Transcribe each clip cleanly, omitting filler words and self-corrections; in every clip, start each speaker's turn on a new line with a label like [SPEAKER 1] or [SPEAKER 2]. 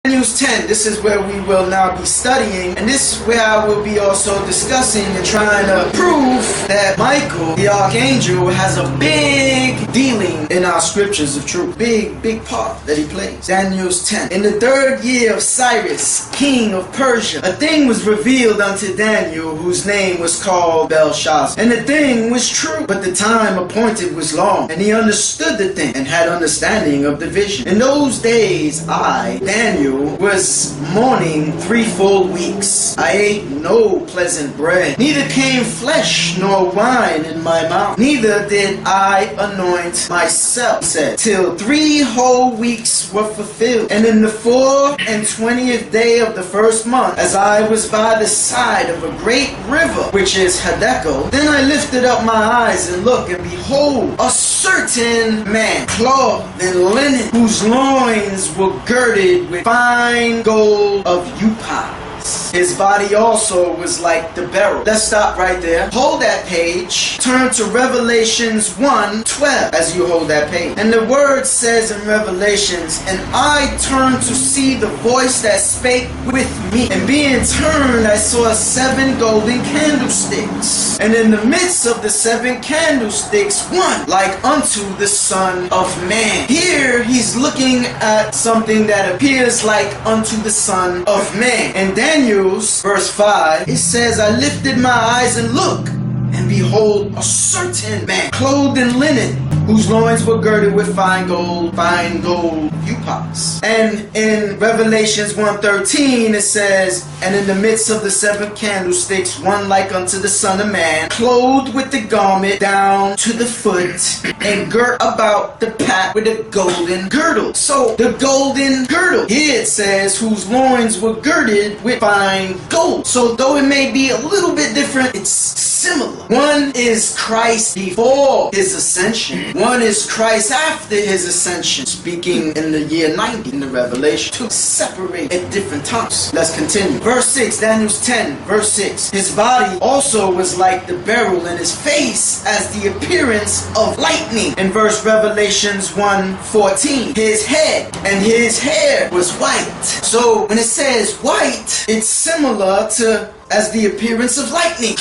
[SPEAKER 1] News 10, this is where we will now be studying, and this is where I will be also discussing and trying to prove that Michael, the archangel, has a big dealing in our scriptures of truth. Big part that he plays. Daniel's 10. In the 3rd year of Cyrus, king of Persia, a thing was revealed unto Daniel, whose name was called Belshazzar. And the thing was true, but the time appointed was long, and he understood the thing, and had understanding of the vision. In those days I, Daniel, was mourning 3 full weeks. I ate no pleasant bread, neither came flesh nor wine in my mouth, neither did I anoint myself, said, till 3 whole weeks were fulfilled. And in the 24th day of the 1st month, as I was by the side of a great river, which is Hadekel, then I lifted up my eyes and looked, and behold, a certain man, clothed in linen, whose loins were girded with fine gold of Upas. His body also was like the beryl. Let's stop right there. Hold that page. Turn to Revelations 1:12 as you hold that page. And the word says in Revelations, and I turned to see the voice that spake with me. And being turned, I saw 7 golden candlesticks. And in the midst of the 7 candlesticks, one like unto the Son of Man. Here he's looking at something that appears like unto the Son of Man. And Daniel's verse 5, it says, I lifted my eyes and looked, and behold, a certain man, clothed in linen, whose loins were girded with fine gold Upas. And in Revelations 1:13, it says, and in the midst of the 7 candlesticks, one like unto the Son of Man, clothed with the garment down to the foot, and girt about the pack with a golden girdle. So the golden girdle, here it says, whose loins were girded with fine gold. So though it may be a little bit different, it's similar. One is Christ before his ascension. One is Christ after his ascension, speaking in the year 90 in the Revelation. To separate at different times. Let's continue. Verse 6, Daniel's 10, verse 6. His body also was like the beryl, and his face as the appearance of lightning. In verse Revelations 1:14, his head and his hair was white. So when it says white, it's similar to as the appearance of lightning.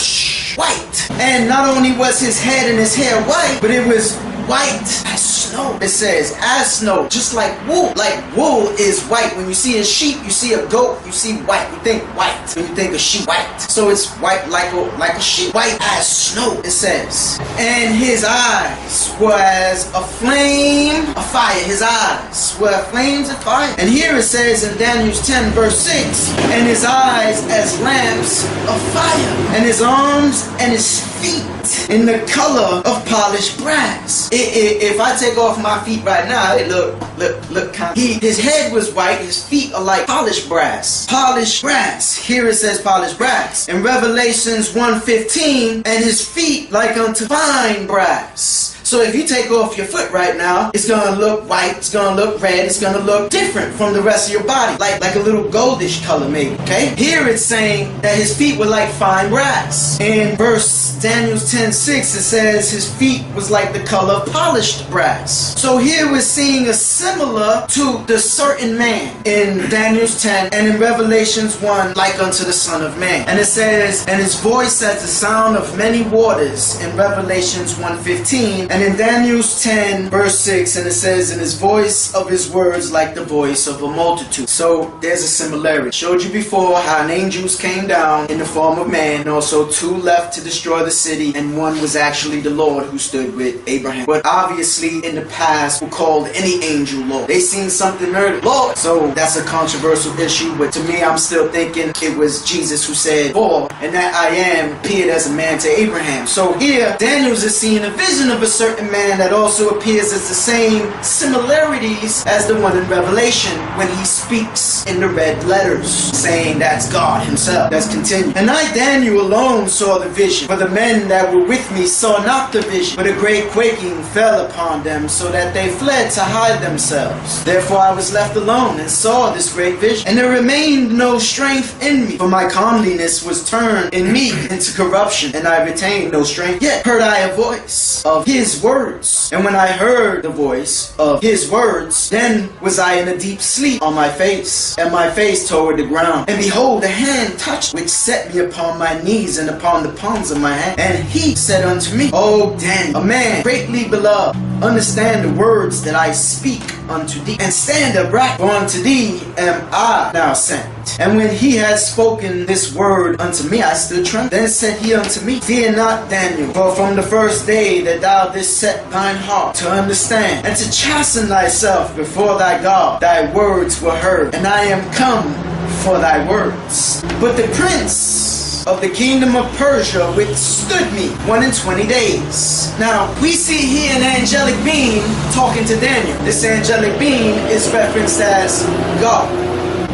[SPEAKER 1] White. And not only was his head and his hair white, but it was white as snow. It says as snow, just like wool. Like wool is white. When you see a sheep, you see a goat, you see white. You think white. When you think of sheep, white. So it's white like a sheep. White as snow, it says. And his eyes were as a flame of fire. His eyes were flames of fire. And here it says in Daniel's 10 verse 6, and his eyes as lamps of fire, and his arms and his feet in the color of polished brass. If I take off my feet right now, it look kind of. His head was white, his feet are like polished brass. Polished brass. Here it says polished brass. In Revelations 1:15, and his feet like unto fine brass. So if you take off your foot right now, it's going to look white, it's going to look red, it's going to look different from the rest of your body. Like a little goldish color maybe, okay? Here it's saying that his feet were like fine brass. In verse Daniel's 10:6, it says his feet was like the color of polished brass. So here we're seeing a similar to the certain man in Daniel's 10 and in Revelations 1, like unto the Son of Man. And it says, and his voice as the sound of many waters in Revelations 1:15. And in Daniel's 10 verse 6, and it says, in his voice of his words like the voice of a multitude. So there's a similarity. Showed you before how an angels came down in the form of man, and also 2 left to destroy the city, and 1 was actually the Lord who stood with Abraham. But obviously in the past who called any angel Lord. They seen something murdered Lord. So that's a controversial issue, but to me I'm still thinking it was Jesus who said Lord, and that I am appeared as a man to Abraham. So here Daniel's is seeing a vision of a certain man that also appears as the same similarities as the one in Revelation when he speaks in the red letters saying that's God himself. Let's continue. And I Daniel alone saw the vision, for the men that were with me saw not the vision, but a great quaking fell upon them, so that they fled to hide themselves. Therefore I was left alone and saw this great vision, and there remained no strength in me, for my comeliness was turned in me into corruption, and I retained no strength. Yet heard I a voice of his his words. And when I heard the voice of his words, then was I in a deep sleep on my face, and my face toward the ground. And behold, a hand touched, which set me upon my knees and upon the palms of my hand. And he said unto me, O Daniel, a man greatly beloved, understand the words that I speak unto thee, and stand upright, for unto thee am I now sent. And when he had spoken this word unto me, I stood trembling. Then said he unto me, Fear not, Daniel, for from the first day that thou didst set thine heart to understand, and to chasten thyself before thy God, thy words were heard, and I am come for thy words. But the prince of the kingdom of Persia withstood me 21 days. Now, we see here an angelic being talking to Daniel. This angelic being is referenced as God.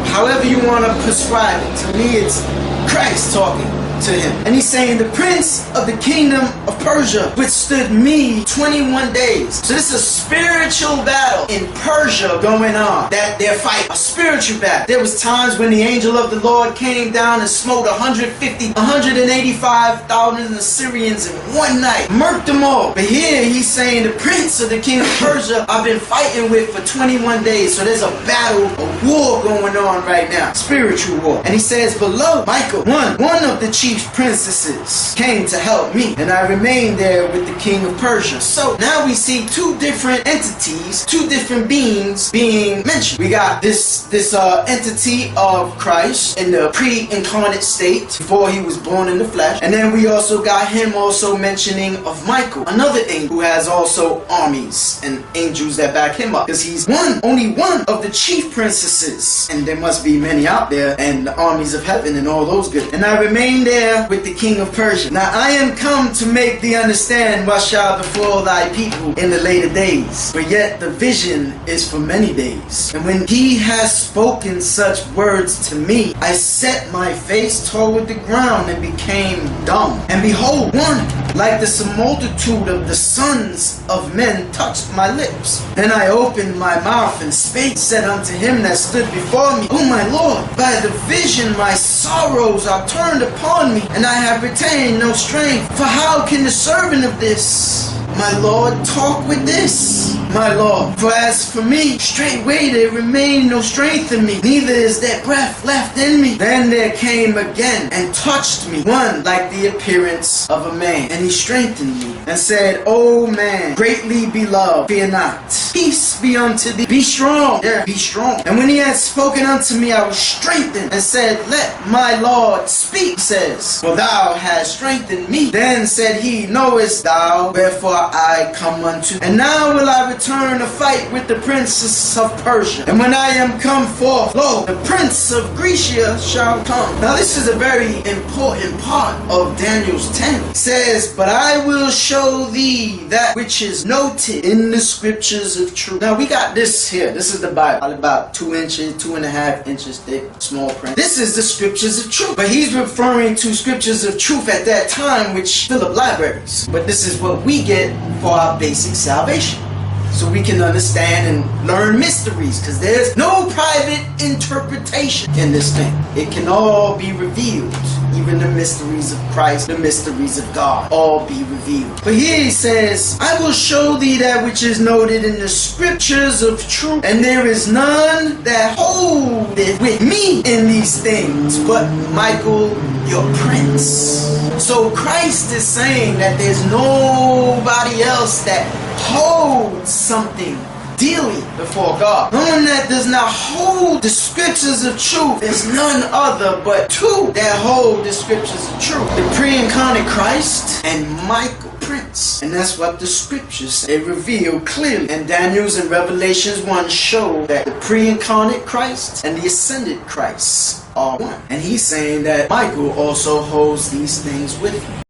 [SPEAKER 1] However you want to prescribe it. To me, it's Christ talking to him. And he's saying, the prince of the kingdom of Persia withstood me 21 days. So this is a spiritual battle in Persia going on, that they're fighting. A spiritual battle. There was times when the angel of the Lord came down and smote 185,000 Assyrians in one night. Murked them all. But here he's saying the prince of the kingdom of Persia I've been fighting with for 21 days. So there's a battle, a war going on right now. Spiritual war. And he says, below Michael, one of the chief princesses came to help me, and I remained there with the king of Persia. So now we see two different entities, two different beings being mentioned. We got this entity of Christ in the pre-incarnate state before he was born in the flesh, and then we also got him also mentioning of Michael, another angel who has also armies and angels that back him up, because he's only one of the chief princesses, and there must be many out there, and the armies of heaven and all those good. And I remained there with the king of Persia. Now I am come to make thee understand what shall befall thy people in the later days. But yet the vision is for many days. And when he has spoken such words to me, I set my face toward the ground and became dumb. And behold, one like the multitude of the sons of men touched my lips. Then I opened my mouth and spake, said unto him that stood before me, O my Lord, by the vision my sorrows are turned upon me, and I have retained no strength. For how can the servant of this, my Lord, talk with this, my Lord? For as for me, straightway there remained no strength in me, neither is there breath left in me. Then there came again and touched me one like the appearance of a man, and he strengthened me, and said, O man, greatly beloved, fear not. Peace be unto thee. Be strong. Yeah, be strong. And when he had spoken unto me, I was strengthened, and said, Let my Lord speak, says, for thou hast strengthened me. Then said he, Knowest thou wherefore I come unto? And now will I return to fight with the princess of Persia. And when I am come forth, lo, the prince of Grecia shall come. Now this is a very important part of Daniel's 10. It says, But I will show thee that which is noted in the scriptures of truth. Now we got this here. This is the Bible, about 2 inches, 2.5 inches thick, small print. This is the scriptures of truth. But he's referring to scriptures of truth at that time, which fill up libraries. But this is what we get for our basic salvation, so we can understand and learn mysteries, because there's no private interpretation in this thing. It can all be revealed. Even the mysteries of Christ, the mysteries of God, all be revealed. But here he says, I will show thee that which is noted in the scriptures of truth, and there is none that holdeth with me in these things, but Michael, your prince. So Christ is saying that there's nobody else that holds something dearly before God. No one that does not hold the scriptures of truth. There's none other but two that hold the scriptures of truth. The pre-incarnate Christ and Michael, prince. And that's what the scriptures say, reveal clearly. And Daniel's and Revelations 1 show that the pre-incarnate Christ and the ascended Christ are one. And he's saying that Michael also holds these things with him.